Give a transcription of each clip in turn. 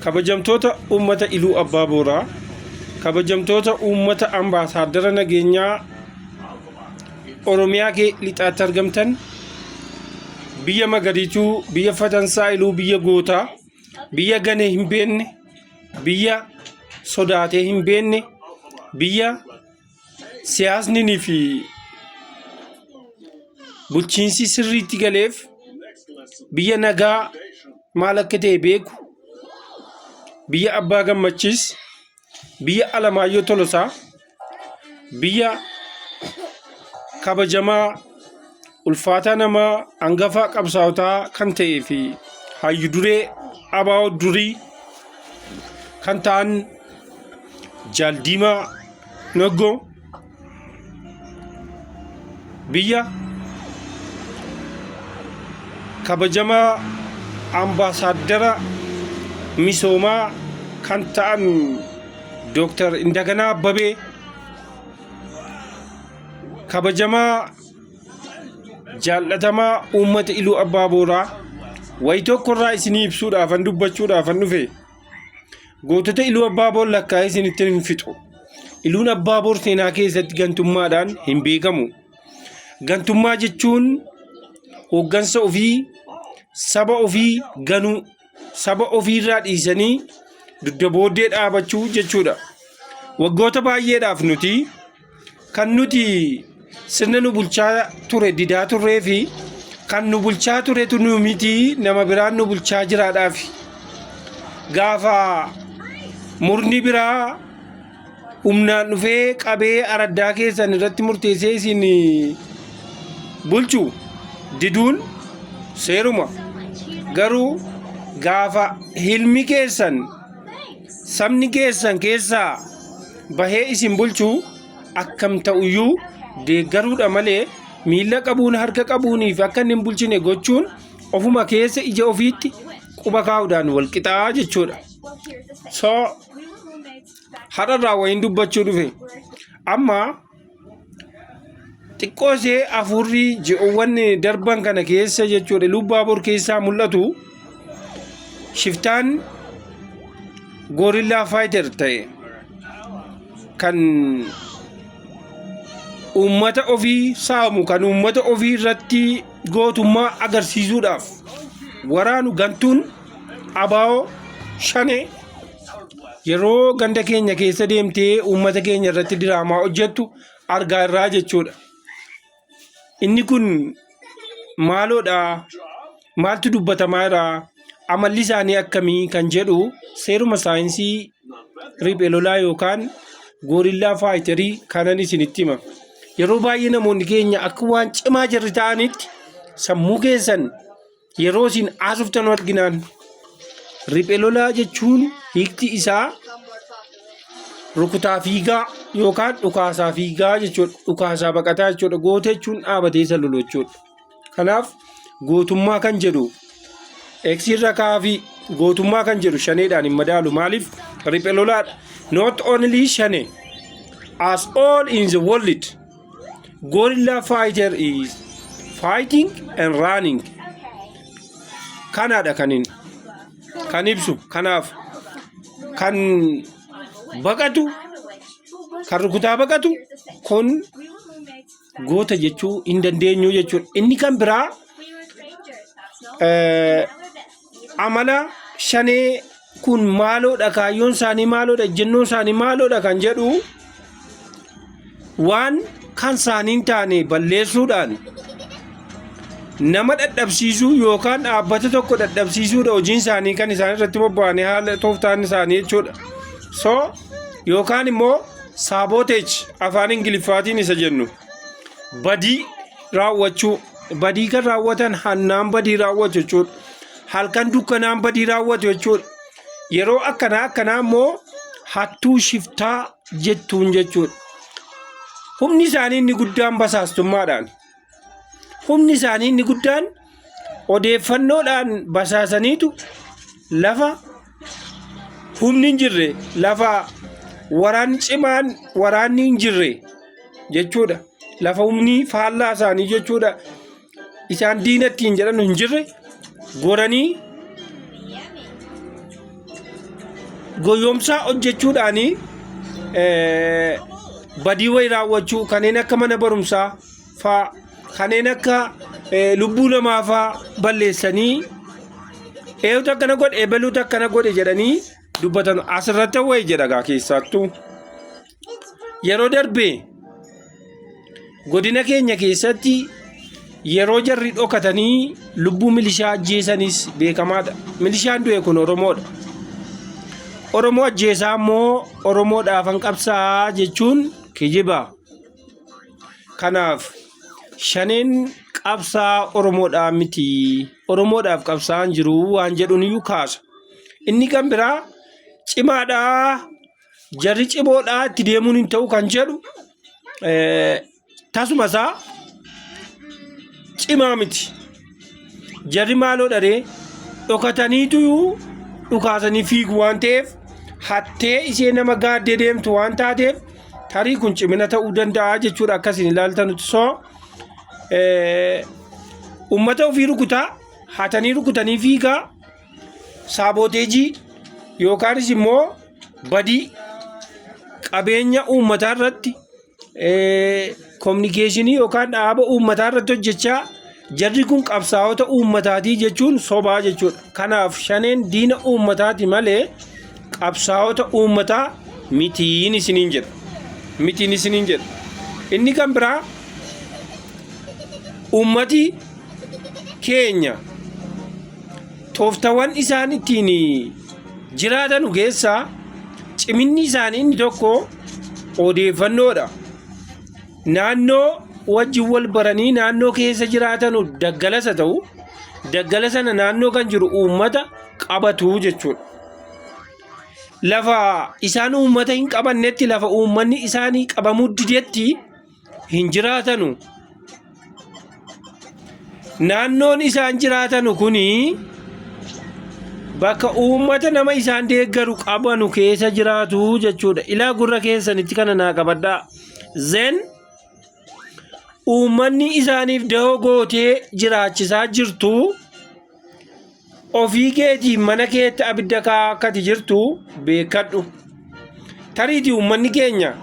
kabajamtoota uummata Iluu Abbaa Booraa, kabajamtoota uummata ambaasaadara nageenyaa Oromiyaa kee lixaatti argamtan, biyya magariituu, biyya fatansaa Iluu, biyya gootaa, biyya ganee hin beekne, biyya sodaatee hin beekne, biyya siyaasni fi bulchiinsi sirriitti galeef, biyya nagaa maal akka ta'e beeku, biyya Abbaa Gammachiis, biyya Alamaayyoo Tolosaa, biyya kabajamaa ulfaataa namaa hangafaa qabsaa'otaa kan ta'ee fi hayyu duree abaa'oo durii kan ta'an Jaaldiimaa Noggoo, biyya kabajamaa ambaasaadara misoomaa kan ta'an Dr. Indaganaa Abbabee, kabajamaa jaallatamaa uummata Iluu Abbaa Booraa, wayi tokkorraa isinii ibsuudhaafan dubbachuudhaafan dhufe. Gootota Iluu Abbaa Boor lakkaa'ee isinitti hin fixu. Iluun Abbaa Boor seenaa keessatti gantummaadhaan hin beekamu. Gantummaa jechuun hooggansa ofii, saba ofii ganuu, saba ofiirraa dhiisanii dugda booddee dhaabachuu jechuudha. Waggoota baay'eedhaaf nuti kan nuti sirna nu bulchaa ture didaa turree fi kan nu bulchaa turetu nu miti nama biraan nu bulchaa jiraadhaaf. Gaafa murni biraa humnaan dhufee qabee araddaa keessan irratti murteessee isin bulchu diduun seeruma. Garuu gaafa hilmi keessan sabni keessan keessaa bahee isin bulchu akkam ta'uyyuu deeggaruudha malee miila qabuun harka qabuuniif akka hin bulchine gochuun ofuma keessa ija ofiitti quba kaa'uudhaan wal qixaa jechuudha. So har'arraa wayiin dubbachuu dhufe amma xiqqoosee afurri ji'oowwan darban kana keessa jechuudha Iluu Abbaa Boor keessaa mul'atu shiftaan goorillaa faayiter ta'e kan uummata ofii saamu, kan uummata ofii irratti gootummaa agarsiisuudhaaf waraanu gantuun abaa'oo shanee yeroo ganda keenya keessa deemtee uummata keenya irratti diraamaa hojjettu argaa irraa jechuudha. Inni kun maaloodha? Maaltu dubbatamaa jira? Amalli isaanii akkamii kan jedhu seeruma saayinsii riphee lolaa yookaan goorillaa faayiterii kanan isinitti hima. Yeroo baay'ee namoonni keenya akka waan cimaa jirri ta'anitti sammuu keessan yeroo isin haasoftan arginaan riphee lolaa jechuun hiikti isaa rukutaa fiigaa yookaan dhukaasaa fiigaa jechuudha. Dhukaasaa baqataa jechuudha. Goota jechuun dhaabatee isa lolu jechuudha. Kanaaf gootummaa kan jedhu eegsirra kaafii gootummaa kan jedhu shaneedhaan hin madaalu. Maaliif riphee lolaadha? Not only shane, as all in the world, gorilla fighter is fighting and running. Kanaadha kan ibsu. Kanaaf kan baqatu, kan rukutaa baqatu kun goota jechuu hin dandeenyu jechuudha. Inni kan biraa amala shanee kun maaloodha, kaayyoon isaanii maaloodha, ejjennoon isaanii maaloodha kan jedhu waan kan isaaniin taane balleessuudhaan nama dadhabsiisuu yookaan dhaabbata tokko dadhabsiisuudha hojiin isaanii kan isaan irratti bobba'anii haala tooftaan isaanii jechuudha. So yookaan immoo sabotage afaan ingiliffaatiin isa jennu badii raawwachuu, badii kan raawwatan hannaan badii raawwatu jechuudha. Halkan dukkanaan badii raawwatu jechuudha. Yeroo akkanaa immoo hattuu shiftaa jettuun jechuudha. Humni isaanii inni guddaan basaastummaadhaan, humni isaanii inni guddaan odeeffannoodhaan basaasaniitu lafa humni hin jirre, lafa waraanni cimaan waraanni hin jirre jechuudha. Lafa humni faallaa isaanii jechuudha isaan diinatti hin jedhan hin jirre goranii goyoomsaa hojjechuudhaani badii wayii raawwachuu kanneen akka mana barumsaa faa kanneen akka lubbuu namaa faa balleessanii eeyutu akkana godhe eebaluutu akkana godhe jedhanii dubbatan asirratti wayii jedhagaa keessattuu yeroo darbee godina keenya keessatti yeroo jarri dhokatanii lubbuu milishaa ajjeesanis beekamaadha. Milishaan du'e kun Oromoodha. Oromoo ajjeesaa immoo Oromoodhaaf qabsaa jechuun kijiba. Kanaaf shaneen qabsaa Oromoodhaa miti. Oromoodhaaf qabsaan jiru waan jedhuun iyyuu kaasa. Inni kan biraa cimaadhaa jarri cimoodhaa itti deemuun hin ta'u kan jedhu tasumasaa cimaa miti. Jarri maaloo dharee dhokataniitu dhukaasanii fiigu waan ta'eef hattee ishee nama gaaddee deemtu waan taateef tarii kun cimina ta'uu danda'a jechuudha. Akkasiin ilaaltanutti ummata ofii rukutaa hatanii rukutanii fiigaa saaboteejii yookaanis immoo badii qabeenya uummataa irratti kominikeeshinii yookaan dhaaba uummataa irratti hojjechaa jarri kun qabsaa'ota uummataatii jechuun sobaa jechuudha. Kanaaf shaneen diina uummataati malee qabsaa'ota uummataa mitiin isiniin jedha. Mitiin isiniin jedha. Inni kan biraa uummati keenya tooftawwan isaan ittiin jiraatan keessaa ciminni isaanii inni tokko odeeffannoodha. Naannoo wajjin wal baranii naannoo keessa jiraatanu daggalasa ta'u daggala sana naannoo kan jiru uummata qabatu jechuudha. Lafa isaan uummata hin qabannetti lafa uummanni isaanii qabamuu didetti hin jiraatanu. Naannoon isaan jiraatanu kuni bakka uummata nama isaan deeggaru qabanu keessa jiraatu jechuudha. Ilaa gurra keessanitti kana naa qabadhaa. Zen uummanni isaaniif dahoo gootee jiraachisaa jirtu ofii keetii mana keetti abidda akkati jirtu beekadhu. Tariitii uummanni keenya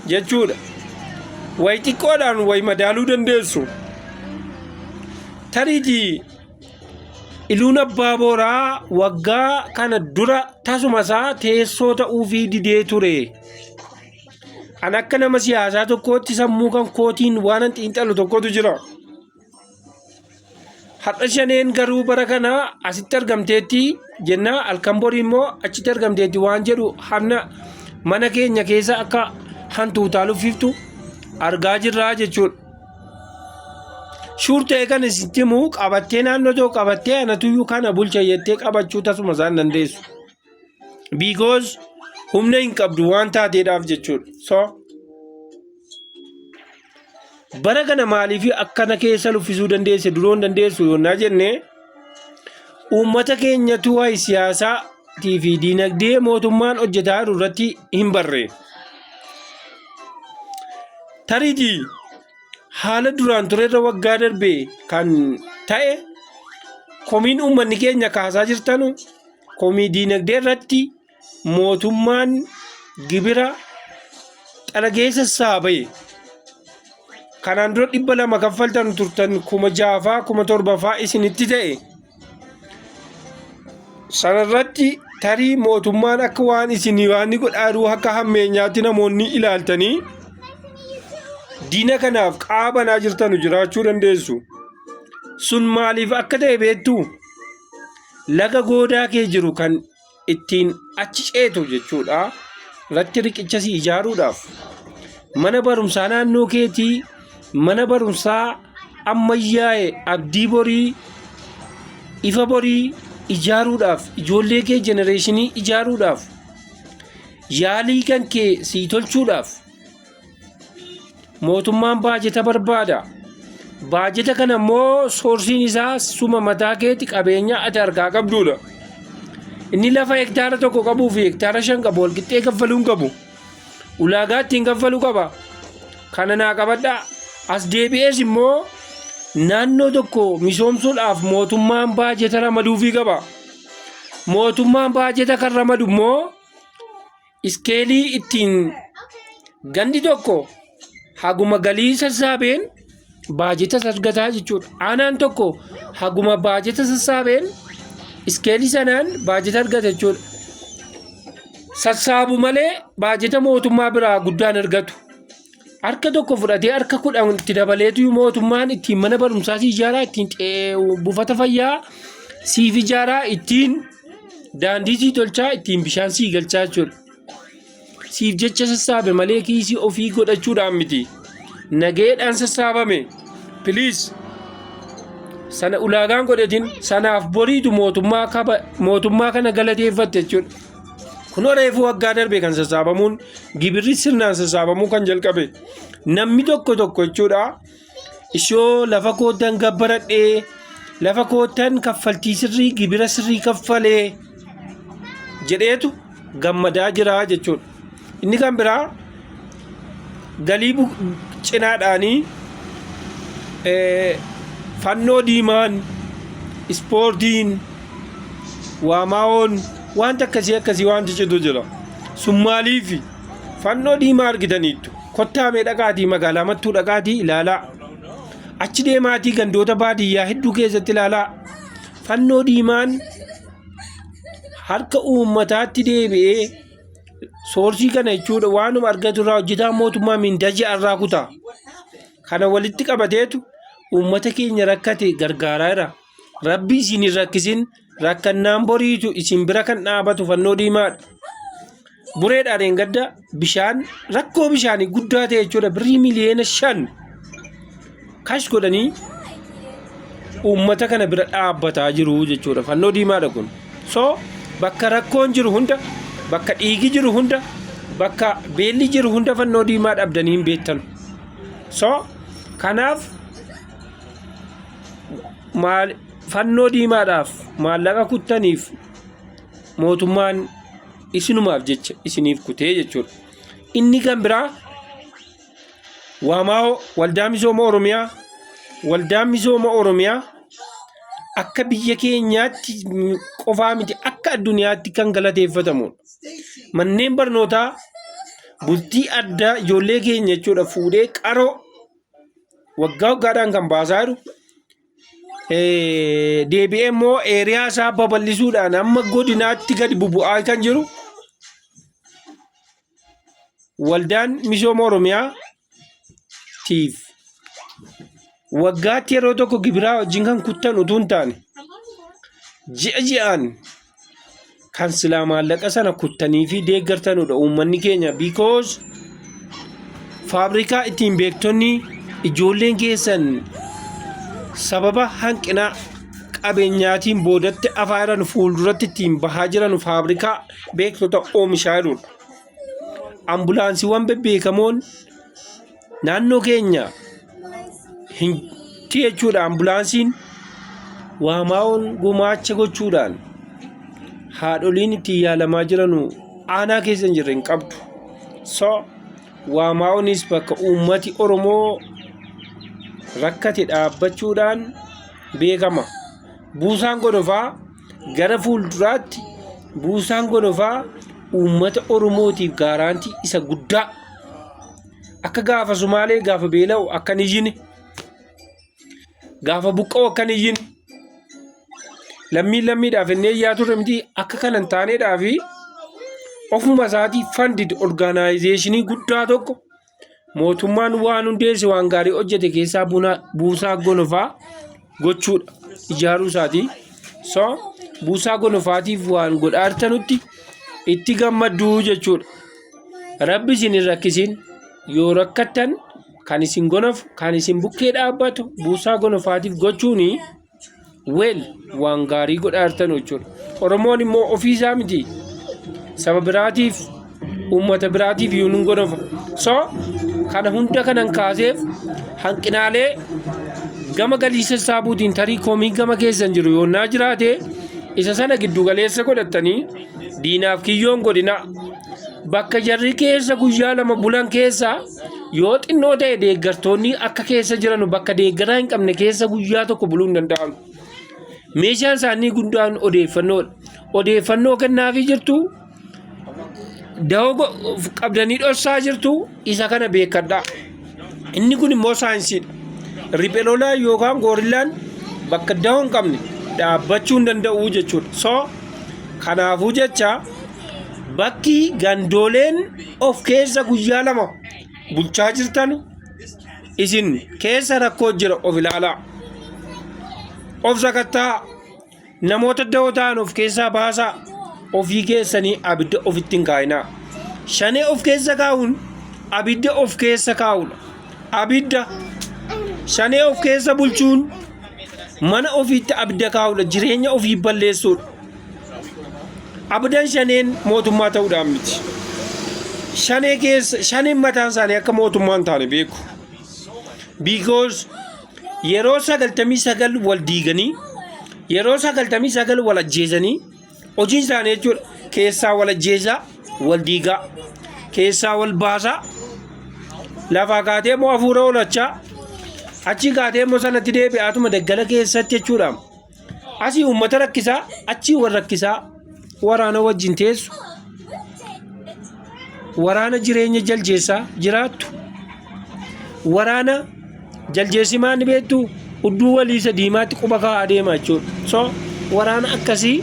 jechuudha. Wayi xiqqoodhaan wayi madaaluu dandeessu. Tariitii iluun abbaa booraa waggaa kana dura tasumasaa teessoo ta'uufii didee ture. An akka nama siyaasaa tokkootti sammuu kan kootiin waan an xiinxalu tokkotu jira. Har'a shaneen garuu bara kana asitti argamteetti jennaa halkan borii immoo achitti argamteetti waan jedhu hanna mana keenya keessa akka hantuutaa luffiftu argaa jirraa jechuudha. Shurtee kan isitti himu qabattee naannoo tokko qabattee anatuyyuu kana bulcha jettee qabachuu tasuma isaan dandeessu. Because humna hin qabdu waan taateedhaaf jechuudha. Bara kana maaliif akkana keessa luffisuu dandeesse duroon dandeessu yoonnaa jenne uummata keenyatu waa'ee siyaasaa fi diinagdee mootummaan hojjetaa jiru irratti hin barree. Tariitii haala duraan turerra waggaa darbee kan ta'e komiin uummanni keenya kaasaa jirtanu komii diinagdee irratti mootummaan gibira xalageessa saabaye kanaan dura 200 kaffaltan turtan 6,000 7,000 isinitti ta'e sanarratti tarii mootummaan akka waan isinii waan godhaaduu akka hammeenyaatti namoonni ilaaltanii diina kanaaf qaabanaa jirtanu jiraachuu dandeessu. Sun maaliif akka ta'e beektu laga goodaa kee jiru kan ittiin achi ceetu jechuudha. Irratti riqichasii ijaaruudhaaf mana barumsaa naannoo keetii mana barumsaa ammayyaa'e abdii borii ifa borii ijaaruudhaaf ijoollee kee jenereeshinii ijaaruudhaaf yaalii kan kee sii tolchuudhaaf mootummaan baajeta barbaada. Baajeta kana immoo soorsiin isaa suma mataa keetti qabeenya ati argaa qabduudha. Inni lafa hektaara tokko qabuu fi hektaara 5 qabu walqixxee kaffaluu hin qabu. Ulaagaa ittiin kaffaluu qaba. Kana naa qabadhaa. As deebi'ees immoo naannoo tokko misoomsuudhaaf mootummaan baajeta ramaduufii qaba. mootummaan baajeta kan ramadu immoo iskeelii ittiin gandi tokko haguma galii sassaabeen baajeta argataa jechuudha. Aanaan tokko haguma baajeta sassaabeen iskeelii sanaan baajeta argata jechuudha. Sassaabu malee baajeta mootummaa biraa guddaan argatu. Harka tokko fudhatee harka 10 itti dabaleetu mootummaan ittiin mana barumsaa si ijaaraa, ittiin buufata fayyaa siif ijaaraa, ittiin daandii si tolchaa, ittiin bishaan si galchaa jechuudha. Siif jecha sassaabe malee kiisii ofii godhachuudhaan miti. Nageedhaan sassaabame. Please. Sana ulaagaan godhatin sanaaf boriitu mootummaa kana galateeffatte jechuudha. Kun reefuu waggaa darbe kan sassaabamuun gibirri sirnaan sassaabamuu kan jalqabe. Namni tokko jechuudha. Ishoo lafa koottan gabbaradhee lafa koottan kaffaltii sirrii gibira sirrii kaffalee jedheetu gammadaa jira jechuudha. Inni kan biraa galii cinaadhaanii fannoo diimaan, ispoortiin, waamaa'oon wanta akkasii wanti citu jira. Summaaliif fannoo diimaa argitaniittu kottaamee dhaqaatii magaalaa mattuu dhaqaatii ilaalaa. Achi deemaatii gandoota baadiyyaa hedduu keessatti ilaalaa. Fannoo diimaan harka uummataatti deebi'ee soorsii kana jechuudha waanuma argatu irraa hojjetaa mootummaa mindaja irraa kutaa. Kana walitti qabateetu uummata keenya rakkate gargaaraa jira. Rabbi isin hin rakkisin rakkannaan boriitu isin bira kan dhaabatu fannoo diimaadha. Bureedhaan gadda bishaan rakkoo bishaanii guddaa ta'e jechuudha. Birrii miliyoona 5 kash godhanii uummata kana bira dhaabbataa jiru jechuudha. Fannoo diimaadha kun. So bakka rakkoon jiru hunda, bakka dhiigi jiru hunda, bakka beelli jiru hunda fannoo diimaa dhabdanii hin beektan. So kanaaf fannoo diimaadhaaf maallaqa kuttaniif mootummaan isinumaaf jecha isiniif kutee jechuudha. Inni kan biraa waamaa'oo waldaan misooma Oromiyaa akka biyya keenyaatti qofaa miti akka addunyaatti kan galateeffatamudha. Manneen barnootaa bultii addaa ijoollee keenya jechuudha fuudhee qaroo waggaadhaan kan baasaa jiru. Deebi'ee immoo eeriyaa isaa babal'isuudhaan amma godinaatti gadi bubu'aa kan jiru waldaan misooma Oromiyaatiif waggaatti yeroo tokko gibiraa wajjin kan kuttan utuu hin taane ji'aan kan silaa maallaqa sana kuttanii fi deeggartanudha uummanni keenya. Because faabrikaa ittiin beektonni ijoolleen keessan sababa hanqina qabeenyaatiin boodatti afaaran fuulduratti ittiin bahaa jiran faabrikaa beektota oomishaa jirudha. Ambulaansiiwwan bebbeekamoon naannoo keenya hin jechuudha. Ambulaansiin waamaa'oon gumaacha gochuudhaan haadholiin ittiin yaalamaa jiran aanaa keessa hin jirre hin qabdu. So waamaa'oonis bakka uummati Oromoo rakkate dhaabbachuudhaan beekama. Buusaan Gonofaa gara fuulduraatti buusaan Gonofaa uummata Oromootiif gaaraantii isa guddaa. Akka gaafa Sumaalee gaafa beela'u akka hin ijjine, gaafa buqqa'u akka hin ijjine, lammiidhaaf inni iyyaa turre miti akka kana hin taaneedhaafi ofuma isaatii funded organizationii guddaa tokko mootummaan waan hundeesse waan gaarii hojjete keessaa buusaa Gonofaa gochuudha ijaaruu isaatii. So buusaa Gonofaatiif waan godhaa jirtanutti itti gammadduu jechuudha. Rabbi isin hin rakkisin. Yoo rakkattan kan isin gonofu kan isin bukkee dhaabbatu buusaa Gonofaatiif gochuuni waan gaarii godhaa jirtan jechuudha. Oromoon immoo ofiisaa miti saba biraatiif uummata biraatiif yoo nun gonofa. So kana hunda kanan kaaseef hanqinaalee gama galii sassaabuutiin tarii koomii gama keessan jiru yoo naa jiraate isa sana giddu galeessa godhattanii diinaaf kiyyoon godina. Bakka jarri keessa guyyaa 2 bulan keessa yoo xinnoo ta'e deeggartoonni akka keessa jiran bakka deeggaraa hin qabne keessa guyyaa tokko buluu hin danda'amu. meeshaan isaanii guddaan odeeffannoo kennaafii jirtu da'oo qabdanii dhossaa jirtu isa kana beekadhaa. Inni kun immoo saayinsiidha. Riphee lolaa yookaan goorillaan bakka da'oo hin qabne dhaabbachuu hin danda'u jechuudha. So kanaafuu jecha bakki gandooleen of keessa guyyaa lama bulchaa jirtan isin keessa rakkoo jira of ilaalaa. Of sakattaa namoota da'oo ta'an of keessaa baasaa. Ofii keessanii abidda ofitti hin kaa'inaa. Shanee of keessa kaa'uun abidda of keessa kaa'uudha. Abidda shanee of keessa bulchuun mana ofiitti abidda kaa'uudha. Jireenya ofii balleessuudha. Abiddan shaneen mootummaa ta'uudhaan miti. Shaneen mataan isaanii akka mootummaa hin taane beeku. Because yeroo 99 wal diiganii yeroo 99 wal ajjeesanii hojiin isaanii jechuudha keessaa wal ajjeesaa wal diigaa keessaa wal baasaa lafaa kaatee moo hafuura oolachaa achi kaatee moo sanatti deebi'aatuma daggala keessatti jechuudha. Asii uummata rakkisaa achii wal rakkisaa waraana wajjin teessu waraana jireenya jaljeessaa jiraattu waraana jaljeessimaa ni beektu udduu waliisa diimaatti quba kaa'aa deema jechuudha. So waraana akkasii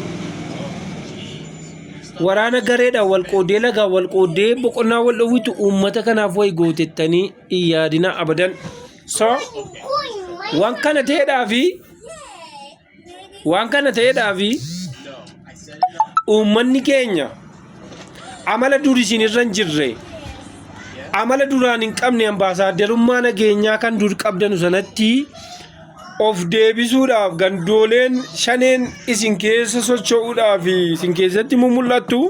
waraana gareedhaan wal qoodee lagaa wal qoodee boqonnaa wal dhowwitu uummata kanaaf wayi gootettanii hin yaadina abadan. So waan kana ta'eedhaafi uummanni keenya amala dur isin irra hin jirre amala duraan hin qabne ambaasaadarummaa nageenyaa kan dur qabdanu sanatti of deebisuudhaaf gandooleen shaneen isin keessa socho'uudhaaf isin keessatti mul'attu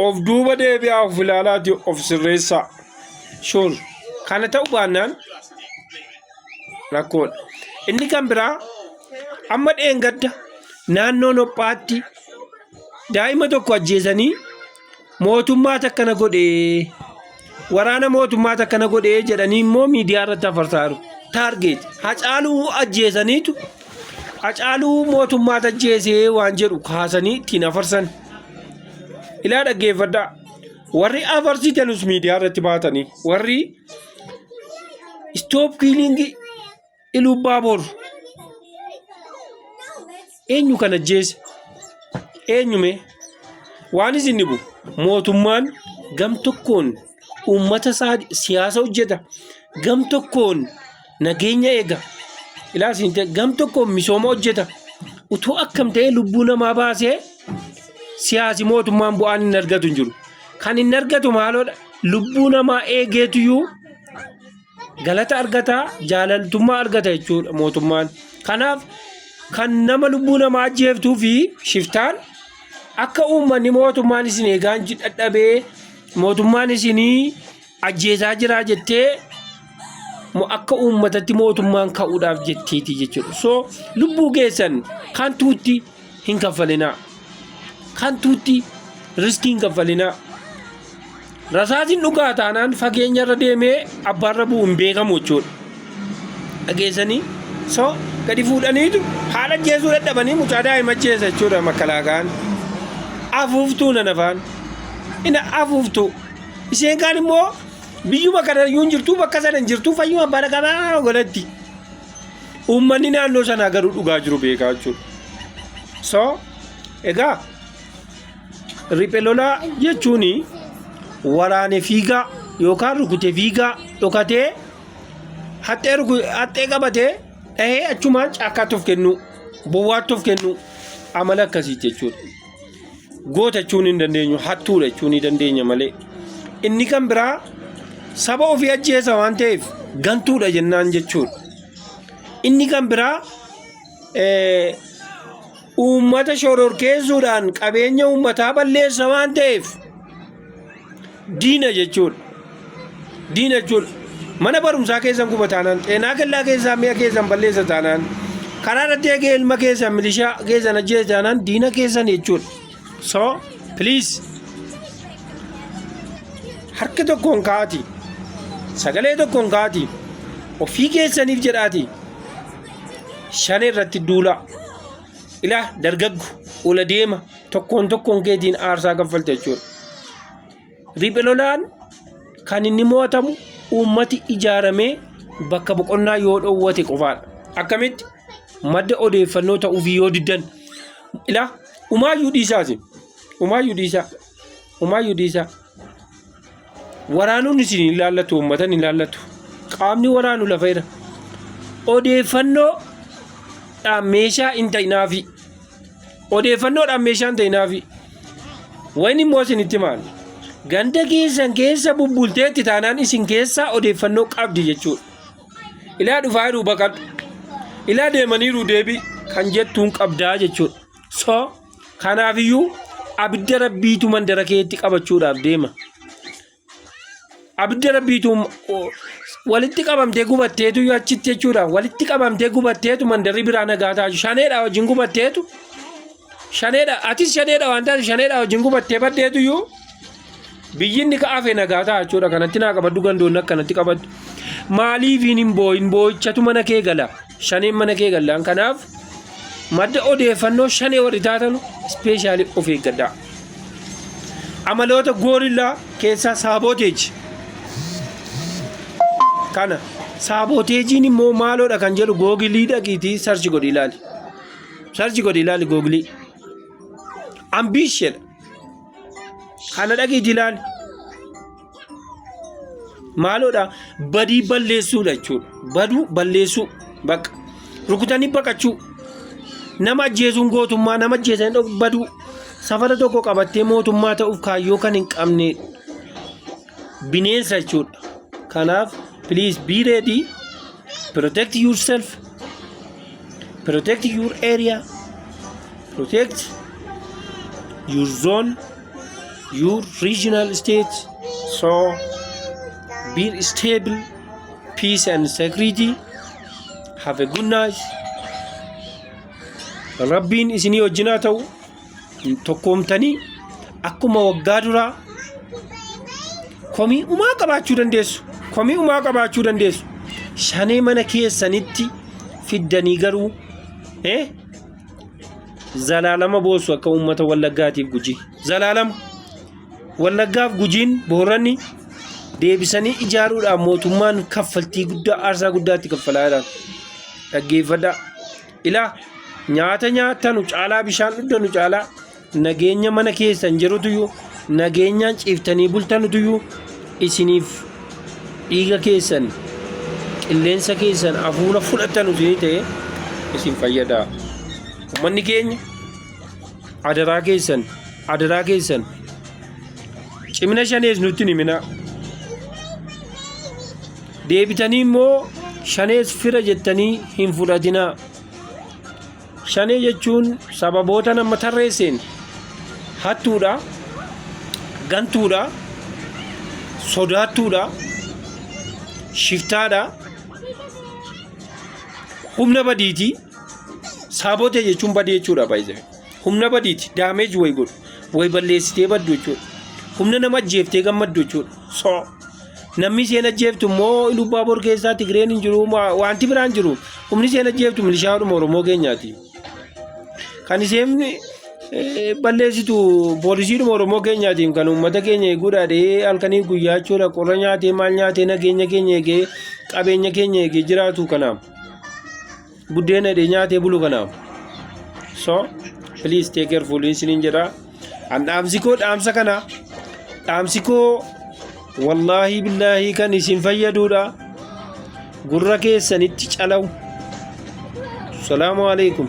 of duuba deebi'aa of ilaalaati of sirreessaa. Sure kana ta'uu baannaan rakkoodha. Inni kan biraa amma dheengadda naannoo Nophaatti daa'ima tokko ajjeesanii mootummaa takkana godhee waraana mootummaa takkana godhee jedhanii immoo miidiyaa irratti afarsaaru. Target Hacaaluu ajjeesaniitu Hacaaluu mootummaa ajjeesee waan jedhu kaasanii ittiin afarsan. Ilaa dhaggeeffadhaa. Warri afarsitanis miidiyaa irratti baatanii warri stop killing Ilubaaboor eenyu kan ajjeese eenyume waan isin dhibu mootummaan gam tokkoon uummata siyaasa hojjeta gam tokkoon nageenya eega ilaa isin gam tokkoon misooma hojjeta utuu akkam ta'e lubbuu namaa baasee siyaasi mootummaan bu'aan hin argatu hin jiru. Kan hin argatu maaloodha lubbuu namaa eegeetuyyuu galata argataa jaalaltummaa argata jechuudha mootummaan. Kanaaf kan nama lubbuu namaa ajjeeftuu fi shiftaan akka uummanni mootummaan isin eegaan dadhabee mootummaan isinii ajjeesaa jiraa jettee akka uummatatti mootummaan ka'uudhaaf jetteeti jechuudha. So lubbuu keessan kan tuutti hin kaffalinaa. Kan tuutti riskii hin kaffalinaa. Rasaatiin dhugaa taanaan fageenya irra deemee abbaarra bu'u hin beekamu jechuudha. Dhageessanii so gadi fuudhaniitu haala ajjeesuu dadhabanii mucaa daa'ima ajjeesa jechuudha makalaakaan. Afuuftuu nan afaan ina afuuftuu isheen kaan immoo biyyuma kanayyuu hin jirtu bakka sana hin jirtu fayyuma abbaa dhaqabaa godhatti. Uummanni naannoo sanaa garuu dhugaa jiru beekaa jechuudha. So egaa riphee lolaa jechuuni waraane fiigaa yookaan rukute fiigaa dhokatee haxxee qabatee dhahee achumaan caakkaatti of kennu bowwaatti of kennu amala akkasii jechuudha. Goota jechuun hin dandeenyu hattuudha jechuun ni dandeenya malee. Inni kan biraa saba ofii ajjeesa waan ta'eef gantuudha jennaan jechuudha. Inni kan biraa uummata shororkeessuudhaan qabeenya uummataa balleessa waan ta'eef diina jechuudha. Diina jechuudha. Mana barumsaa keessan guba taanaan xeenaa kellaa keessaa mi'a keessan balleessa taanaan karaa irratti eegee ilma keessan milishaa keessan ajjeesa taanaan diina keessan jechuudha. So please harka tokkoon kaa'ati sagalee tokkoon kaa'ati ofii keessaniif jedhaati shanee irratti duula ilaa dargaggu ula deema tokkoon keetiin aarsaa kaffalte jechuudha. Riphee lolaan kan inni mo'atamu uummati ijaaramee bakka boqonnaa yoo dhoowwate qofaadha. Akkamitti madda odeeffannoo ta'uuf yoo diddan ilaa umaayyuu dhiisaa waraanuun isin ilaallatu uummatan ilaallatu qaamni waraanu lafa jira odeeffannoo meeshaa hin ta'inaafi odeeffannoodhaan meeshaa hin ta'inaafi wayni immoo isinitti maal ganda keessan keessa bubbulteetti taanaan isin keessaa odeeffannoo qabdi jechuudha. Ilaa dhufaa jiru baqadhu ilaa deemaniiru deebii kan jettuun qabdaa jechuudha. So kanaafiyyuu abidda rabbiitu mandara keetti qabachuudhaaf deema. Abidda rabbiitu walitti qabamtee gubatteetu achitti jechuudha. Walitti qabamtee gubatteetu mandarri biraa nagaa taaju shaneedha wajjin gubatteetu shaneedha atis shaneedha waan taate shaneedha wajjin gubattee baddeetu iyyuu biyyinni ka'aafee nagaa ta'a jechuudha. Kanatti naa qabaddu gandoonni akkanatti qabaddu maaliifiin hin boo'ichatu mana kee gala shaneen mana kee galaan kanaaf madda odeeffannoo shanee warri taatanu ispeeshaalii of eeggadhaa. Amaloota goorillaa keessaa saabooteeji kana saabooteejiin immoo maaloodha kan jedhu googilii dhaqiitii sarchi godhi ilaali googilii ambiisheedha kana dhaqiitii ilaali maaloodha badii balleessuudha jechuudha. Baduu balleessuu bakka rukutanii baqachuu nama ajjeesuun gootummaa nama ajjeesanii baduu safara tokko qabattee mootummaa ta'uuf kaayyoo kan hin qabne bineensa jechuudha. Kanaaf please be ready, protect yourself, protect your area, protect your zone, your regional state. So be stable, peace and security. Have a good night. Rabbiin isinii wajjinaa ta'u tokkoomtanii akkuma waggaa duraa komii umaa qabaachuu dandeessu. Shanee mana keessanitti fiddanii garuu zalaalama boosu akka uummata Wallaggaatiif Gujii. Zalaalama Wallaggaaf Gujiin Booranni deebisanii ijaaruudhaan mootummaan kaffaltii guddaa aarsaa guddaatti kaffalaa jira. Dhaggeeffadhaa. Ilaa nyaata nyaatanu caalaa bishaan dhugdanu caalaa nageenya mana keessan jirutuyyuu nageenyaan ciiftanii bultanutuyyuu isiniif dhiiga keessan qilleensa keessan hafuura fudhatanu isinii ta'e isin fayyadaa. Uummanni keenya adaraa keessan cimina shanees nutti himina. Deebitanii immoo shanees fira jettanii hin fudhatinaa. Shanee jechuun sababoota nama tarreesseen hattuudha, gantuudha, sodaattuudha, shiftaadha, humna badiiti. Saabotee jechuun badii jechuudha baay'ee. Humna badiiti daameeji wayi godhu wayi balleessitee baddu jechuudha. Humna nama ajjeeftee gammaddu jechuudha. So namni seen ajjeeftu immoo Ilubaaboor keessaa Tigireen hin jiru wanti biraan jiru. Humni seen ajjeeftu milishaadhuma Oromoo keenyaati. Kan iseen balleessitu poolisiidhuma Oromoo keenyaatiin kan uummata keenya eeguudhaadhee halkanii guyyaa jechuudha. Qorra nyaatee maal nyaatee nageenya keenya eegee qabeenya keenya eegee jiraatu kanaaf buddeena dheedhee nyaatee bulu kanaaf. So please take careful isiniin jedha. An dhaamsa kana dhaamsi koo wallaahi billaahi kan isin fayyaduudha. Gurra keessanitti calawu. Salaamu alaikum.